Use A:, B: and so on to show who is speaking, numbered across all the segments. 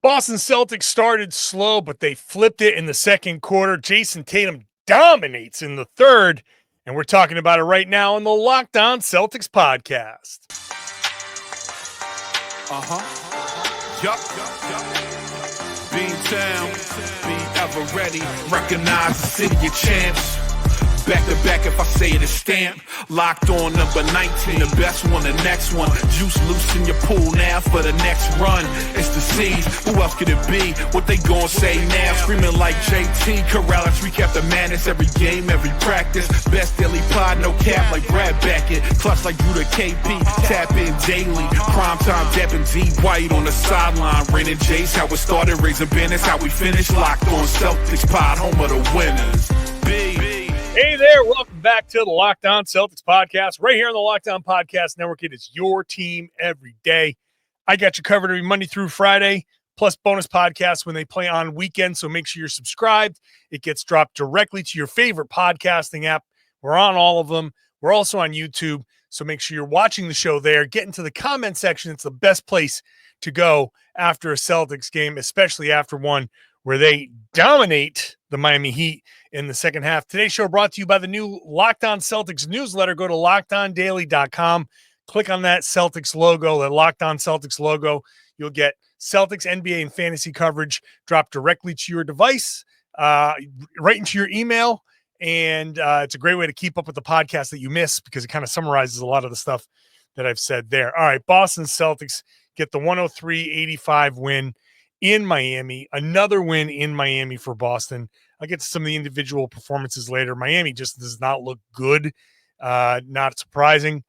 A: Boston Celtics started slow, but they flipped it in the second quarter. Jayson Tatum dominates in the third, and we're talking about it right now on the Locked On Celtics podcast.
B: Yup. Beantown, be ever ready. Recognize the city of champs. Back to back, if I say it, it's stamp. Locked on number 19, the best one, the next one. Juice loose in your pool now for the next run. It's the C's, who else could it be? What they gon' say now? Screaming like JT, Karalis, recap the madness. Every game, every practice. Best daily pod, no cap like Brad Beckett. Clutch like Drew to KP, tap in daily. Prime time, dapping D White on the sideline. Raining Jace, how it started, raising banners, how we finished. Locked on Celtics pod, home of the winners.
A: Hey there, welcome back to the Locked On Celtics podcast, right here on the Locked On Podcast Network. It is your team every day. I got you covered every Monday through Friday, plus bonus podcasts when they play on weekends, so make sure you're subscribed. It gets dropped directly to your favorite podcasting app. We're on all of them. We're also on YouTube, so make sure you're watching the show there. Get into the comment section. It's the best place to go after a Celtics game, especially after one where they dominate the Miami Heat in the second half. Today's show brought to you by the new Locked On Celtics newsletter. Go to LockedOnDaily.com. Click on that Celtics logo, that Locked On Celtics logo. You'll get Celtics, NBA, and fantasy coverage dropped directly to your device, right into your email. And it's a great way to keep up with the podcast that you miss because it kind of summarizes a lot of the stuff that I've said there. All right, Boston Celtics get the 103-85 win in Miami. Another win in Miami for Boston. I'll get to some of the individual performances later. Miami just does not look good. Not surprising.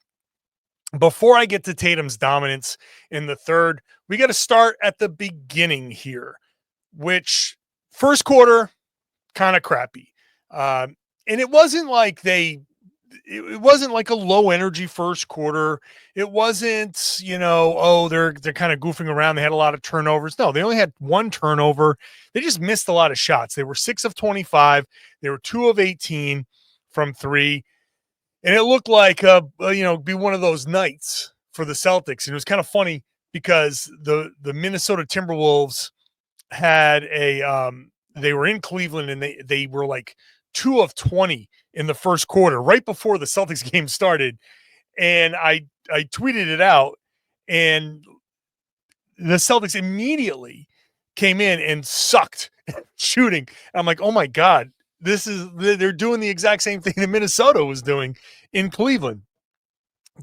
A: Before I get to Tatum's dominance in the third, we got to start at the beginning here, which first quarter, kind of crappy. And it wasn't like it wasn't like a low energy first quarter. It wasn't, they're kind of goofing around. They had a lot of turnovers. No, they only had one turnover. They just missed a lot of shots. They were 6 of 25. They were 2 of 18 from three. And it looked like, be one of those nights for the Celtics. And it was kind of funny because the Minnesota Timberwolves had they were in Cleveland and they were like 2 of 20 in the first quarter, right before the Celtics game started. And I tweeted it out, and the Celtics immediately came in and sucked shooting. I'm like, oh my God, they're doing the exact same thing that Minnesota was doing in Cleveland.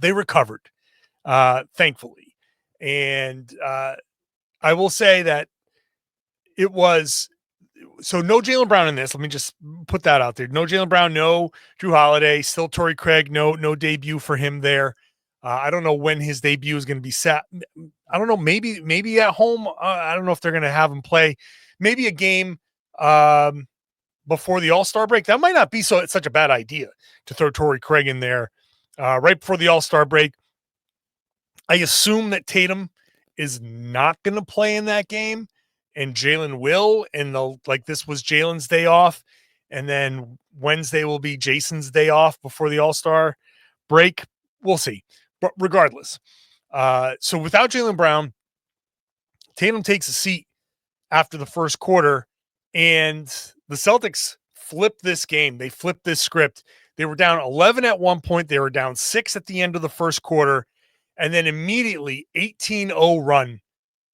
A: They recovered, thankfully. And I will say that it was, so no Jaylen Brown in this. Let me just put that out there. No Jaylen Brown, no Drew Holiday, still Torrey Craig, no debut for him there. I don't know when his debut is going to be set. I don't know, maybe at home. I don't know if they're going to have him play maybe a game before the All-Star break. That might not be such a bad idea to throw Torrey Craig in there right before the All-Star break. I assume that Tatum is not going to play in that game, and Jaylen will, and this was Jaylen's day off, and then Wednesday will be Jason's day off before the All-Star break. We'll see. But regardless, so without Jaylen Brown, Tatum takes a seat after the first quarter, and the Celtics flipped this game. They flipped this script. They were down 11 at one point. They were down 6 at the end of the first quarter, and then immediately 18-0 run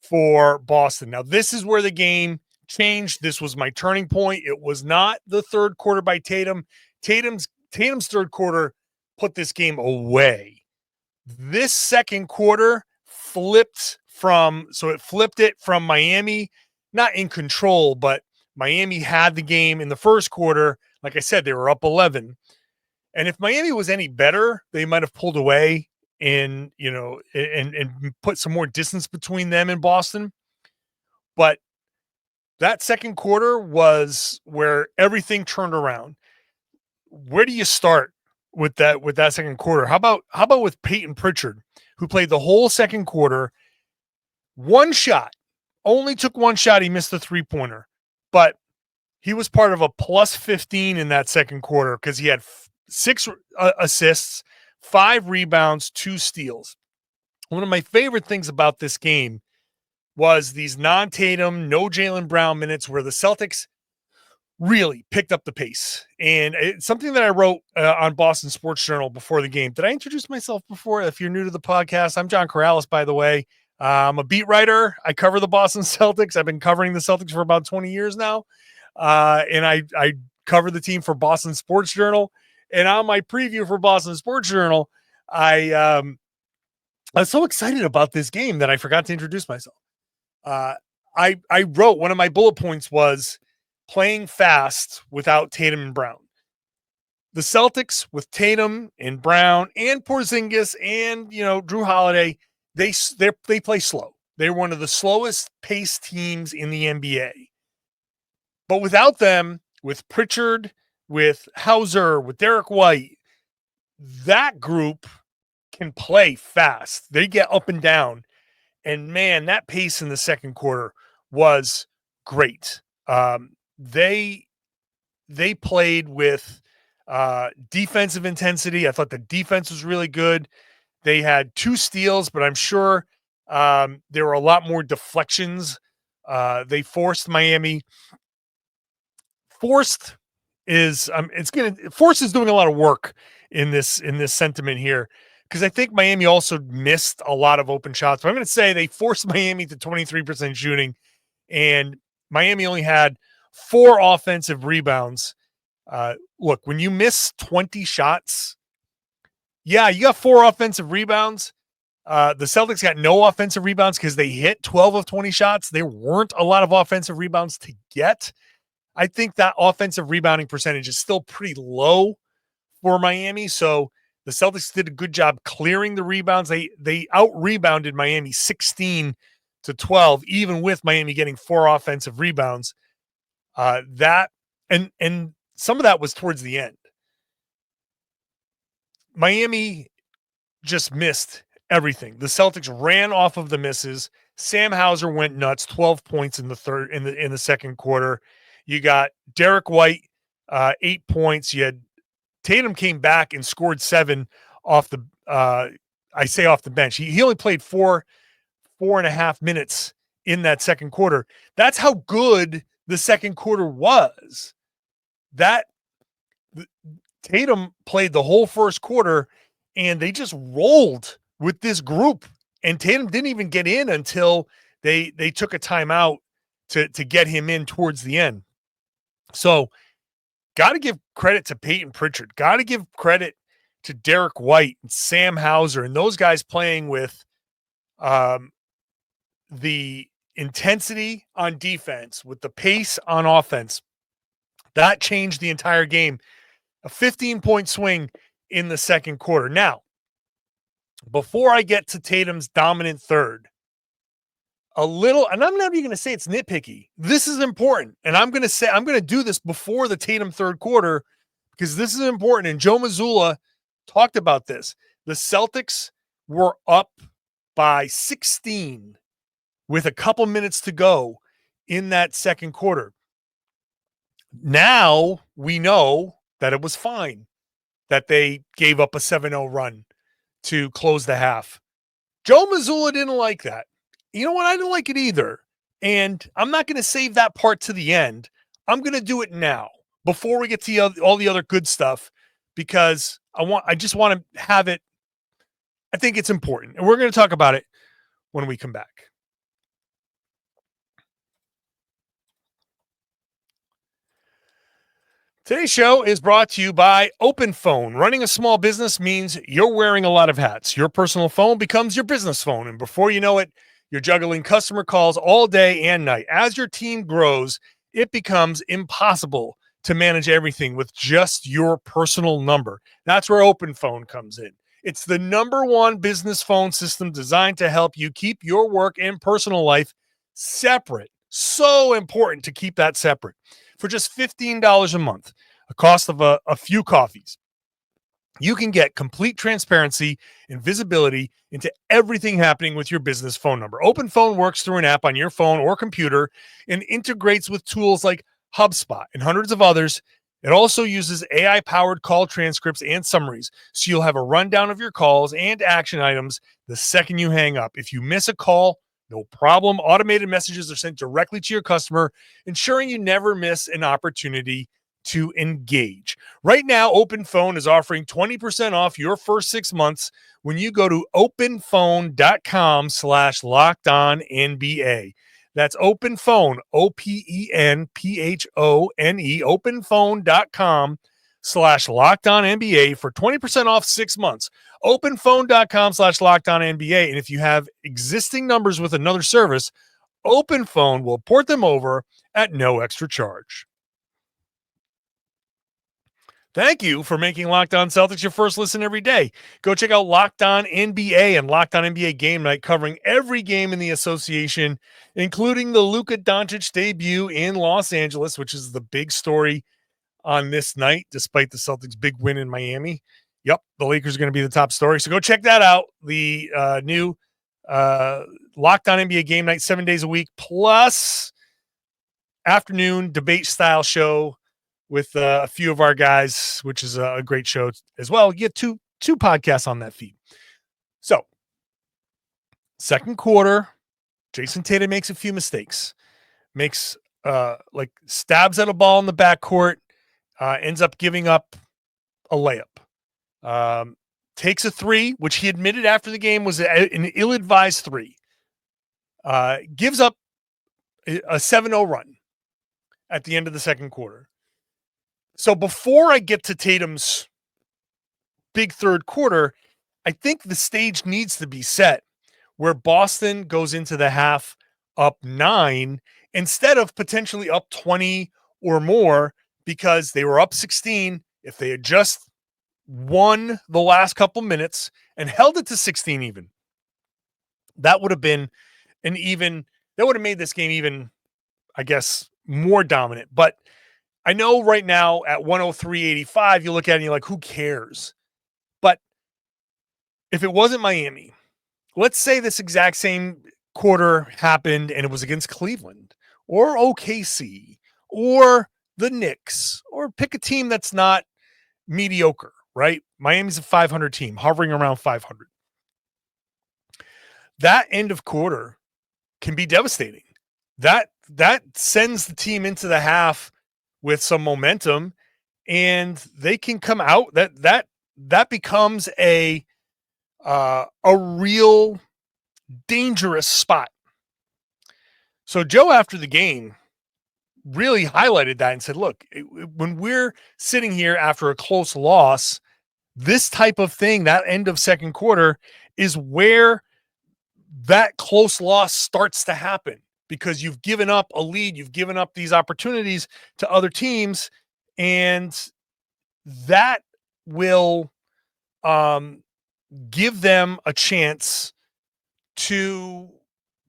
A: for Boston. Now, this is where the game changed. This was my turning point. It was not the third quarter by Tatum. Tatum's third quarter put this game away. This second quarter flipped it from Miami, not in control, but Miami had the game in the first quarter. Like I said, they were up 11. And if Miami was any better, they might have pulled away and put some more distance between them and Boston. But that second quarter was where everything turned around. Where do you start with that second quarter? How about with Payton Pritchard, who played the whole second quarter, one shot, only took one shot. He missed the 3-pointer, but he was part of a plus 15 in that second quarter because he had 6 assists, 5 rebounds, 2 steals. One of my favorite things about this game was these non-Tatum, no Jaylen Brown minutes where the Celtics really picked up the pace. And it's something that I wrote on Boston Sports Journal before the game. Did I introduce myself before? If you're new to the podcast, I'm John Karalis, by the way. I'm a beat writer. I cover the Boston Celtics. I've been covering the Celtics for about 20 years now. And I cover the team for Boston Sports Journal. And on my preview for Boston Sports Journal, I was so excited about this game that I forgot to introduce myself. I wrote, one of my bullet points was playing fast without Tatum and Brown. The Celtics with Tatum and Brown and Porzingis and, Drew Holiday, they play slow. They're one of the slowest paced teams in the NBA. But without them, with Pritchard, with Hauser, with Derek White, that group can play fast. They get up and down. And man, that pace in the second quarter was great. They played with defensive intensity. I thought the defense was really good. They had 2 steals, but I'm sure there were a lot more deflections. They forced Miami. Force is doing a lot of work in this sentiment here, because I think Miami also missed a lot of open shots. But I'm going to say they forced Miami to 23% shooting, and Miami only had 4 offensive rebounds. Look, when you miss 20 shots, yeah, you got 4 offensive rebounds. The Celtics got no offensive rebounds because they hit 12 of 20 shots. There weren't a lot of offensive rebounds to get. I think that offensive rebounding percentage is still pretty low for Miami. So the Celtics did a good job clearing the rebounds. They out-rebounded Miami 16-12, even with Miami getting 4 offensive rebounds. That and some of that was towards the end. Miami just missed everything. The Celtics ran off of the misses. Sam Hauser went nuts, 12 points in the second quarter. You got Derek White, 8 points. You had Tatum came back and scored 7 off the off the bench. He only played 4.5 minutes in that second quarter. That's how good the second quarter was. Tatum played the whole first quarter, and they just rolled with this group. And Tatum didn't even get in until they took a timeout to get him in towards the end. So, got to give credit to Payton Pritchard. Got to give credit to Derek White and Sam Hauser and those guys playing with the intensity on defense, with the pace on offense. That changed the entire game. A 15-point swing in the second quarter. Now, before I get to Tatum's dominant third, and I'm not even going to say it's nitpicky. This is important. And I'm going to do this before the Tatum third quarter, because this is important. And Joe Mazzulla talked about this. The Celtics were up by 16 with a couple minutes to go in that second quarter. Now we know that it was fine that they gave up a 7-0 run to close the half. Joe Mazzulla didn't like that. You know what? I didn't like it either. And I'm not going to save that part to the end. I'm going to do it now before we get to all the other good stuff, because I just want to have it. I think it's important. And we're going to talk about it when we come back. Today's show is brought to you by Open Phone. Running a small business means you're wearing a lot of hats. Your personal phone becomes your business phone, and before you know it, you're juggling customer calls all day and night. As your team grows, it becomes impossible to manage everything with just your personal number. That's where Open Phone comes in. It's the #1 business phone system designed to help you keep your work and personal life separate. So important to keep that separate. For just $15 a month, a cost of a few coffees, you can get complete transparency and visibility into everything happening with your business phone number. Open Phone works through an app on your phone or computer and integrates with tools like HubSpot and hundreds of others. It also uses AI-powered call transcripts and summaries, so you'll have a rundown of your calls and action items the second you hang up. If you miss a call, No problem. Automated messages are sent directly to your customer, ensuring you never miss an opportunity to engage. Right now, OpenPhone is offering 20% off your first 6 months when you go to openphone.com/lockedonnba. That's OpenPhone, OpenPhone, openphone.com/lockedonnba for 20% off 6 months. Openphone.com/lockedonnba. And if you have existing numbers with another service, OpenPhone will port them over at no extra charge. Thank you for making Locked On Celtics your first listen every day. Go check out Locked On NBA and Locked On NBA Game Night, covering every game in the association, including the Luka Doncic debut in Los Angeles, which is the big story on this night, despite the Celtics' big win in Miami. Yep, the Lakers are going to be the top story. So go check that out. The new Locked On NBA Game Night, 7 days a week, plus afternoon debate style show with a few of our guys, which is a great show as well. You get two podcasts on that feed. So, second quarter, Jayson Tatum makes a few mistakes. Makes stabs at a ball in the backcourt, ends up giving up a layup. Takes a three, which he admitted after the game was an ill-advised three. Gives up a 7-0 run at the end of the second quarter. So before I get to Tatum's big third quarter, I think the stage needs to be set where Boston goes into the half up 9 instead of potentially up 20 or more, because they were up 16. If they had just won the last couple minutes and held it to 16 even, that would have been that would have made this game even, I guess, more dominant. But I know right now at 103-85, you look at it and you're like, who cares? But if it wasn't Miami, let's say this exact same quarter happened and it was against Cleveland or OKC or the Knicks, or pick a team that's not mediocre, right? Miami's a 500 team, hovering around 500. That end of quarter can be devastating. That sends the team into the half with some momentum, and they can come out. That becomes a real dangerous spot. So Joe, after the game, really highlighted that and said, look, when we're sitting here after a close loss, this type of thing, that end of second quarter, is where that close loss starts to happen, because you've given up a lead, you've given up these opportunities to other teams, and that will give them a chance to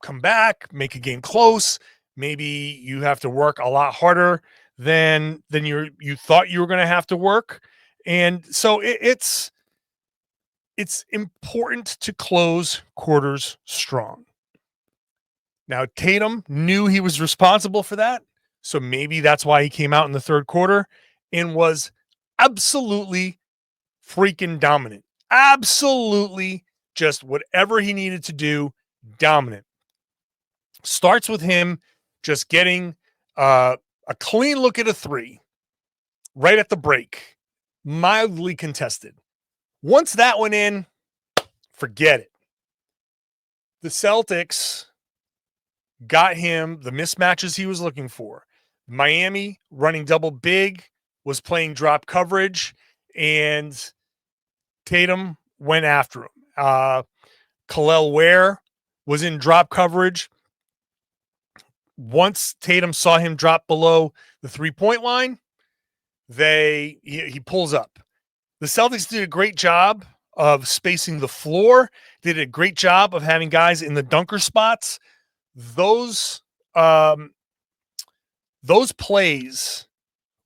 A: come back, make a game close. Maybe you have to work a lot harder than you thought you were going to have to work. And so it's important to close quarters strong. Now, Tatum knew he was responsible for that, so maybe that's why he came out in the third quarter and was absolutely freaking dominant. Absolutely, just whatever he needed to do, dominant. Starts with him just getting a clean look at a three right at the break, mildly contested. Once that went in, forget it. The Celtics got him the mismatches he was looking for. Miami running double big, was playing drop coverage, and Tatum went after him. Khalil Ware was in drop coverage. Once Tatum saw him drop below the 3-point line, he pulls up. The Celtics did a great job of spacing the floor, did a great job of having guys in the dunker spots. Those plays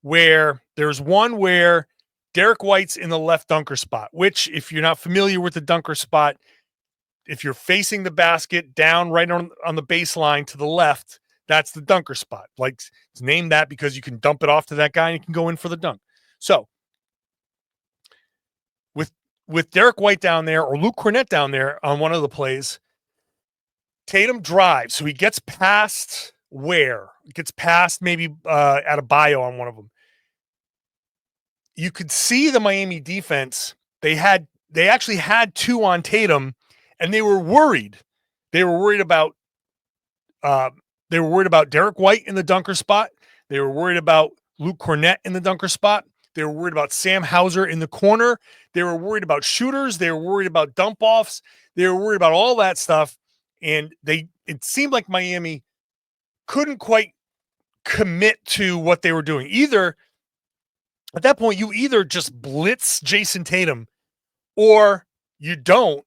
A: where there's one where Derek White's in the left dunker spot, which, if you're not familiar with the dunker spot, if you're facing the basket down right on the baseline to the left, that's the dunker spot. Like, it's named that because you can dump it off to that guy and you can go in for the dunk. So with Derek White down there, or Luke Cornett down there on one of the plays, Tatum drives, so he gets past where? Gets past maybe Adebayo on one of them. You could see the Miami defense. They actually had two on Tatum, and they were worried. They were worried about Derek White in the dunker spot. They were worried about Luke Cornett in the dunker spot. They were worried about Sam Hauser in the corner. They were worried about shooters. They were worried about dump offs. They were worried about all that stuff. And it seemed like Miami couldn't quite commit to what they were doing. Either at that point, you either just blitz Jayson Tatum or you don't.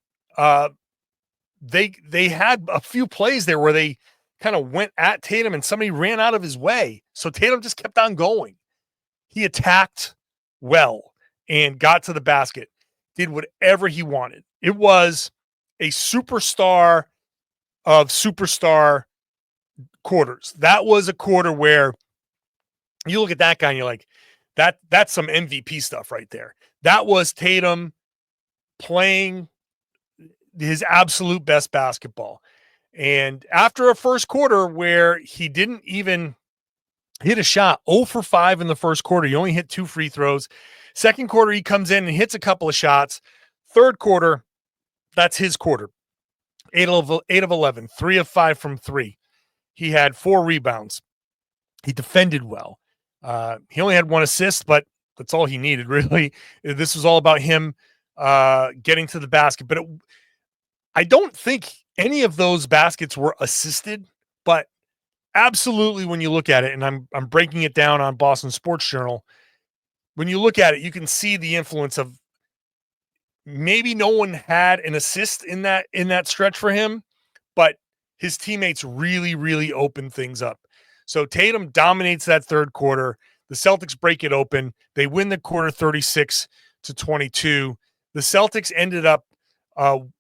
A: They had a few plays there where they kind of went at Tatum and somebody ran out of his way. So Tatum just kept on going. He attacked well and got to the basket, did whatever he wanted. It was a superstar of superstar quarters. That was a quarter where you look at that guy and you're like, that's some MVP stuff right there. That was Tatum playing his absolute best basketball. And after a first quarter where he didn't even hit a shot, 0 for 5 in the first quarter, he only hit 2 free throws. Second quarter, he comes in and hits a couple of shots. Third quarter, that's his quarter. 8 of 11, 3 of 5 from 3. He had 4 rebounds. He defended well. He only had 1 assist, but that's all he needed, really. This was all about him getting to the basket. But I don't think any of those baskets were assisted, but absolutely when you look at it, and I'm breaking it down on Boston Sports Journal, when you look at it, you can see the influence of maybe no one had an assist in that stretch for him, but his teammates really, really opened things up. So Tatum dominates that third quarter. The Celtics break it open. They win the quarter 36-22. The Celtics ended up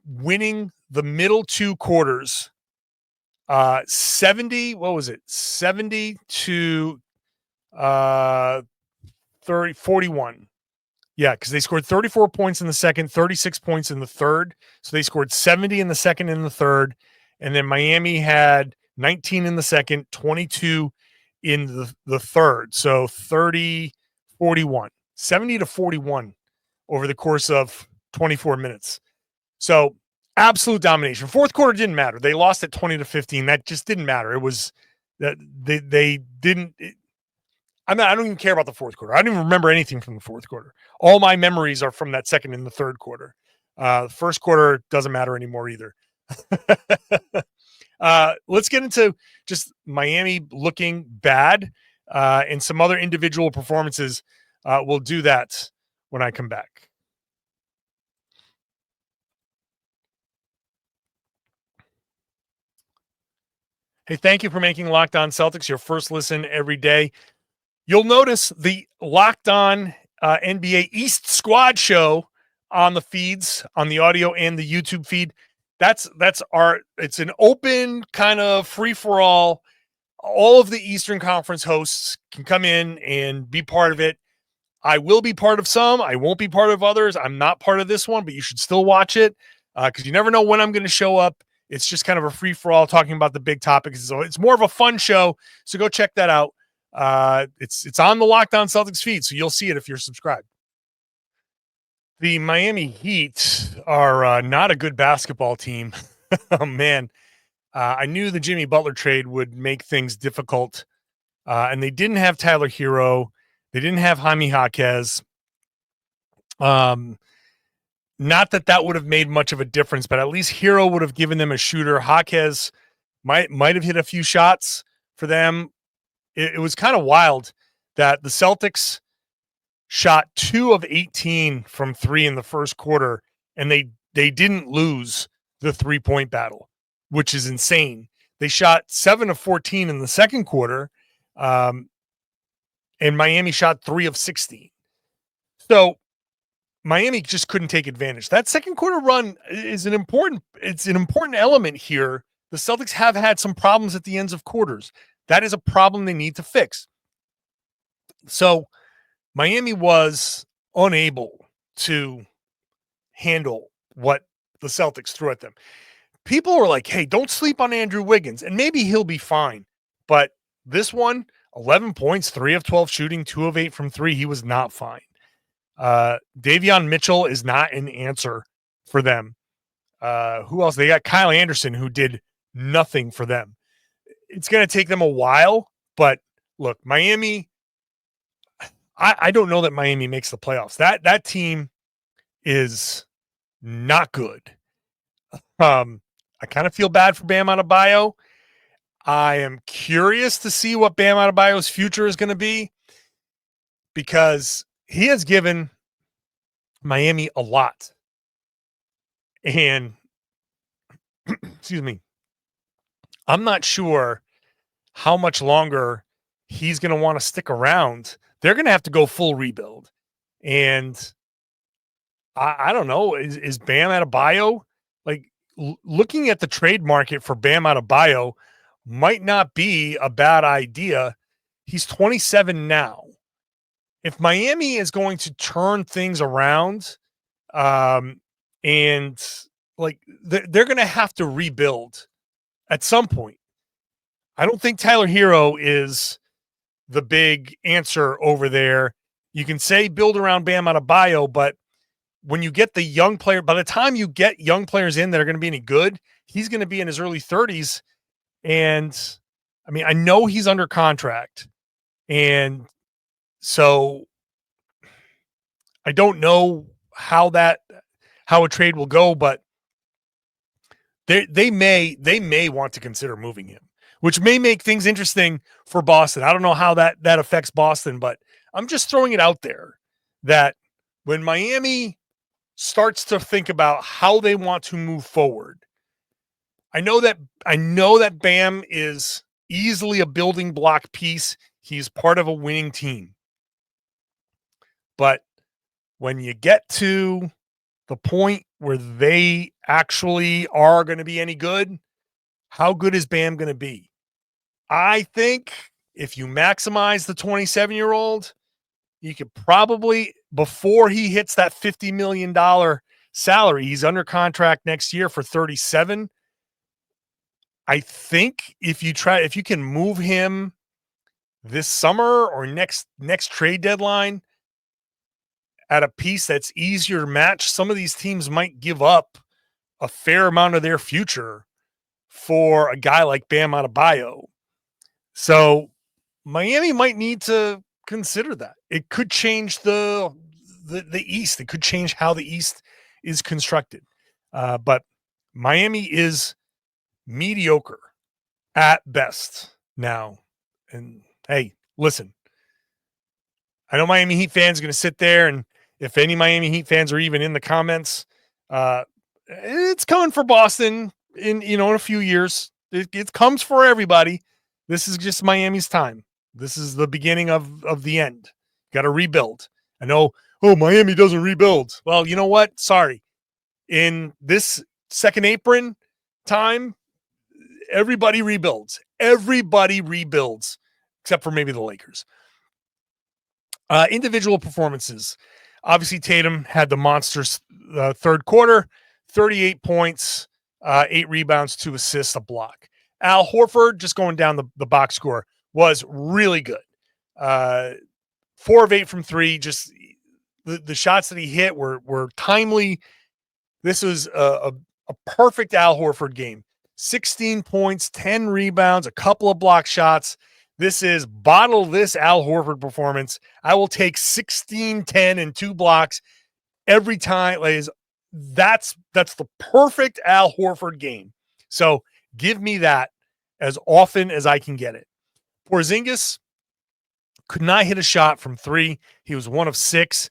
A: winning the middle 2 quarters 70 to 41. Yeah, because they scored 34 points in the second, 36 points in the third. So they scored 70 in the second and the third. And then Miami had 19 in the second, 22 in the third. So 30, 41, 70 to 41 over the course of 24 minutes. So absolute domination. Fourth quarter didn't matter. They lost at 20-15. That just didn't matter. It was that they didn't. I don't even care about the fourth quarter. I don't even remember anything from the fourth quarter. All my memories are from that second and the third quarter. The first quarter doesn't matter anymore either. Let's get into just Miami looking bad and some other individual performances. We'll do that when I come back. Hey, thank you for making Locked On Celtics your first listen every day. You'll notice the Locked On NBA East Squad show on the feeds, on the audio and the YouTube feed. It's an open kind of free-for-all. All of the Eastern Conference hosts can come in and be part of it. I will be part of some. I won't be part of others. I'm not part of this one, but you should still watch it because you never know when I'm going to show up. It's just kind of a free-for-all talking about the big topics. So it's more of a fun show. So go check that out. It's on the Locked On Celtics feed, so you'll see it if you're subscribed. The Miami Heat are not a good basketball team. Oh, man. I knew the Jimmy Butler trade would make things difficult, and they didn't have Tyler Hero. They didn't have Jaime Jaquez. Not that would have made much of a difference, but at least Hero would have given them a shooter. Jaquez might have hit a few shots for them. It was kind of wild that the Celtics shot 2 of 18 from 3 in the first quarter, and they didn't lose the 3-point battle, which is insane. They shot 7 of 14 in the second quarter, and Miami shot 3 of 16. So Miami just couldn't take advantage. That second quarter run is an important element here. The Celtics have had some problems at the ends of quarters. That is a problem they need to fix. So Miami was unable to handle what the Celtics threw at them. people were like, hey, don't sleep on Andrew Wiggins, and maybe he'll be fine. But this one, 11 points, 3 of 12 shooting, 2 of 8 from 3. He was not fine. Davion Mitchell is not an answer for them. Who else? They got Kyle Anderson, who did nothing for them. It's going to take them a while, but look, Miami, I don't know that Miami makes the playoffs. That team is not good. I kind of feel bad for Bam Adebayo. I am curious to see what Bam Adebayo's future is going to be, because he has given Miami a lot. And excuse me, I'm not sure how much longer he's going to want to stick around. They're going to have to go full rebuild. And I don't know, is Bam Adebayo, like, looking at the trade market for Bam Adebayo might not be a bad idea. He's 27 now. If Miami is going to turn things around, and like they're going to have to rebuild at some point. I don't think Tyler Hero is the big answer over there. You can say build around Bam Adebayo, but when you get the young player, by the time you get young players in that are going to be any good, he's going to be in his early 30s. And I mean, I know he's under contract, and so I don't know how a trade will go, but they may want to consider moving him, which may make things interesting for Boston. I don't know how that affects Boston, but I'm just throwing it out there that when Miami starts to think about how they want to move forward, I know that Bam is easily a building block piece. He's part of a winning team. But when you get to the point where they actually are going to be any good, how good is Bam going to be? I think if you maximize the 27-year-old, you could probably, before he hits that $50 million salary, he's under contract next year for 37. I think if you can move him this summer or next trade deadline at a piece that's easier to match, some of these teams might give up a fair amount of their future for a guy like Bam Adebayo. So Miami might need to consider that. It could change the East. It could change how the East is constructed. But Miami is mediocre at best now. And hey, listen, I know Miami Heat fans are going to sit there, and if any Miami Heat fans are even in the comments, it's coming for Boston in a few years. It comes for everybody. This is just Miami's time. This is the beginning of the end. Got to rebuild. I know, Miami doesn't rebuild. Well, you know what? Sorry. In this second apron time, everybody rebuilds. Everybody rebuilds, except for maybe the Lakers. Individual performances. Obviously, Tatum had the monsters third quarter, 38 points, 8 rebounds, 2 assists, a block. Al Horford, just going down the box score, was really good. 4 of 8 from 3. Just the shots that he hit were timely. This was a perfect Al Horford game. 16 points, 10 rebounds, a couple of block shots. This is bottle this Al Horford performance. I will take 16, 10, and 2 blocks every time. That's the perfect Al Horford game. So give me that as often as I can get it. Porzingis could not hit a shot from 3. He was 1 of 6.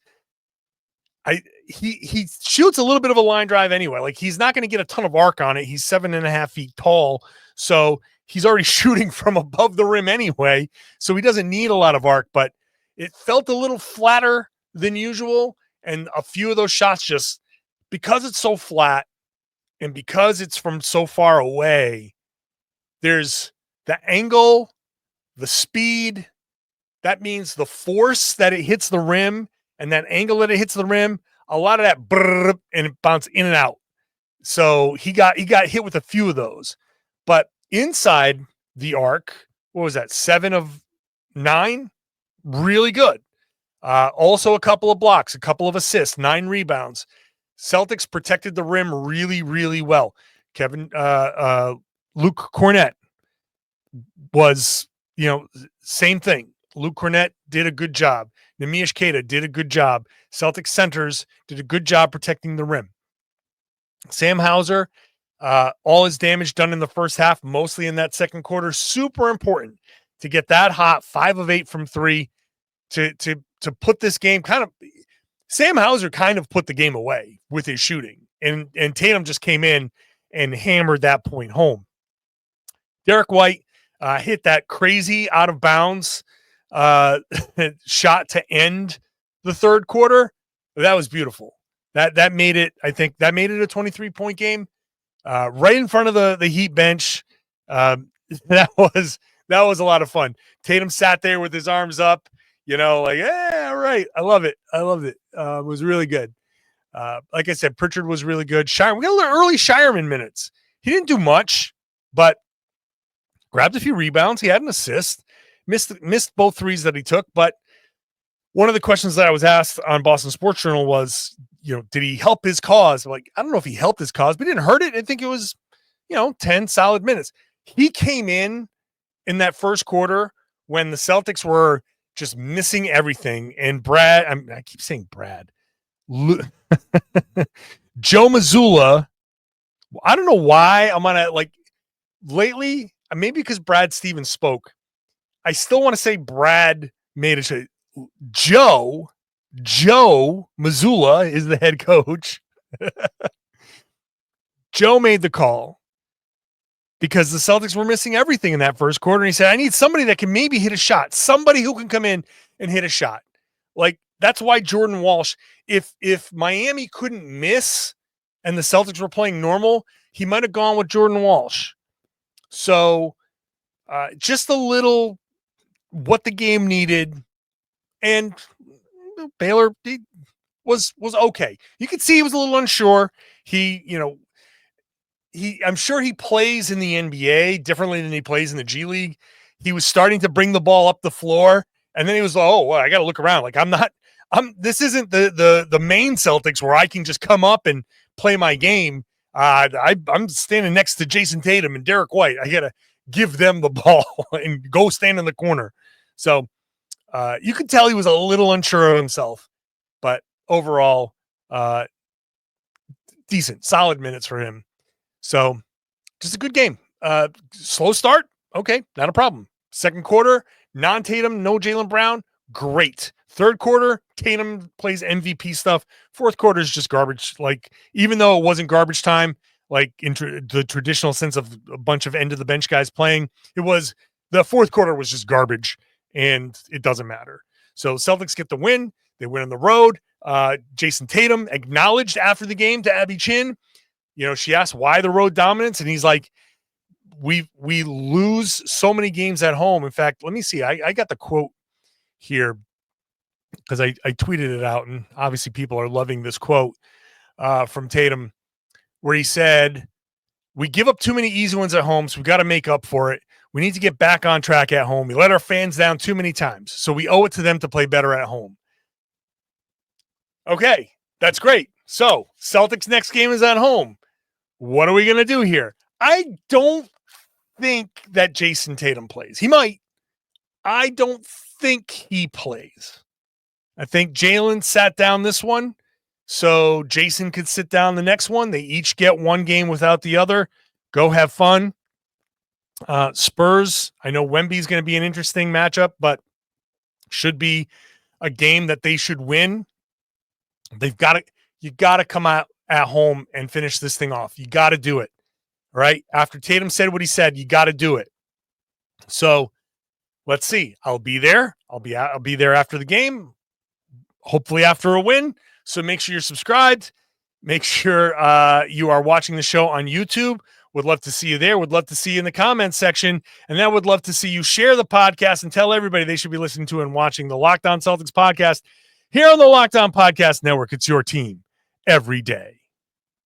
A: He shoots a little bit of a line drive anyway. Like, he's not going to get a ton of arc on it. He's 7.5 feet tall. So he's already shooting from above the rim anyway. So he doesn't need a lot of arc, but it felt a little flatter than usual. And a few of those shots, just because it's so flat and because it's from so far away, there's the angle, the speed. That means the force that it hits the rim and that angle that it hits the rim, a lot of that and it bounces in and out. So he got hit with a few of those. But inside the arc, what was that? 7 of 9? Really good. Also a couple of blocks, a couple of assists, 9 rebounds. Celtics protected the rim really, really well. Luke Cornett was, same thing. Luke Cornett did a good job. Nemish Keita did a good job. Celtics centers did a good job protecting the rim. Sam Hauser, all his damage done in the first half, mostly in that second quarter. Super important to get that hot, 5 of 8 from 3 to put this game Sam Hauser kind of put the game away with his shooting, and Tatum just came in and hammered that point home. Derek White hit that crazy out of bounds shot to end the third quarter. That was beautiful. That made it, I think that made it a 23-point game right in front of the Heat bench. That was a lot of fun. Tatum sat there with his arms up, like, yeah, all right. I love it. It was really good. Like I said, Pritchard was really good. We got a little early Shireman minutes. He didn't do much, but grabbed a few rebounds. He had an assist. Missed both threes that he took. But one of the questions that I was asked on Boston Sports Journal was, did he help his cause? I'm like, I don't know if he helped his cause, but he didn't hurt it. I think it was, 10 solid minutes. He came in that first quarter when the Celtics were just missing everything. And Brad, I keep saying Brad. Joe Mazzulla, I don't know why I'm on lately, maybe because Brad Stevens spoke. I still want to say Brad made it. Joe Mazzulla is the head coach. Joe made the call because the Celtics were missing everything in that first quarter. And he said, I need somebody that can maybe hit a shot. Somebody who can come in and hit a shot. That's why Jordan Walsh, if Miami couldn't miss and the Celtics were playing normal, he might have gone with Jordan Walsh. So just a little what the game needed. And Baylor was okay. You could see he was a little unsure. I'm sure he plays in the NBA differently than he plays in the G League. He was starting to bring the ball up the floor, and then he was, I got to look around. This isn't the main Celtics where I can just come up and play my game. I'm standing next to Jayson Tatum and Derek White. I got to give them the ball and go stand in the corner. So you could tell he was a little unsure of himself, but overall, decent, solid minutes for him. So just a good game. Slow start. Okay. Not a problem. Second quarter, non-Tatum, no Jaylen Brown. Great. Third quarter, Tatum plays MVP stuff. Fourth quarter is just garbage. Even though it wasn't garbage time, in the traditional sense of a bunch of end of the bench guys playing, the fourth quarter was just garbage, and it doesn't matter. So Celtics get the win. They win on the road. Jayson Tatum acknowledged after the game to Abby Chin, she asked why the road dominance, and he's like, we lose so many games at home. In fact, let me see. I got the quote here because I tweeted it out, and obviously people are loving this quote from Tatum, where he said, we give up too many easy ones at home, so we got to make up for it. We need to get back on track at home. We let our fans down too many times, so we owe it to them to play better at home. Okay, that's great. So Celtics next game is at home. What are we going to do here? I don't think that Jayson Tatum plays. He might. I don't think he plays. I think Jaylen sat down this one, so Jayson could sit down the next one. They each get one game without the other. Go have fun. Spurs, I know Wemby's going to be an interesting matchup, but should be a game that they should win. You got to come out at home and finish this thing off. You got to do it. All right. After Tatum said what he said, you got to do it. So let's see. I'll be there. I'll be there after the game, hopefully after a win. So make sure you're subscribed. Make sure you are watching the show on YouTube. Would love to see you there. Would love to see you in the comments section. And then would love to see you share the podcast and tell everybody they should be listening to and watching the Locked On Celtics podcast here on the Locked On Podcast Network. It's your team every day.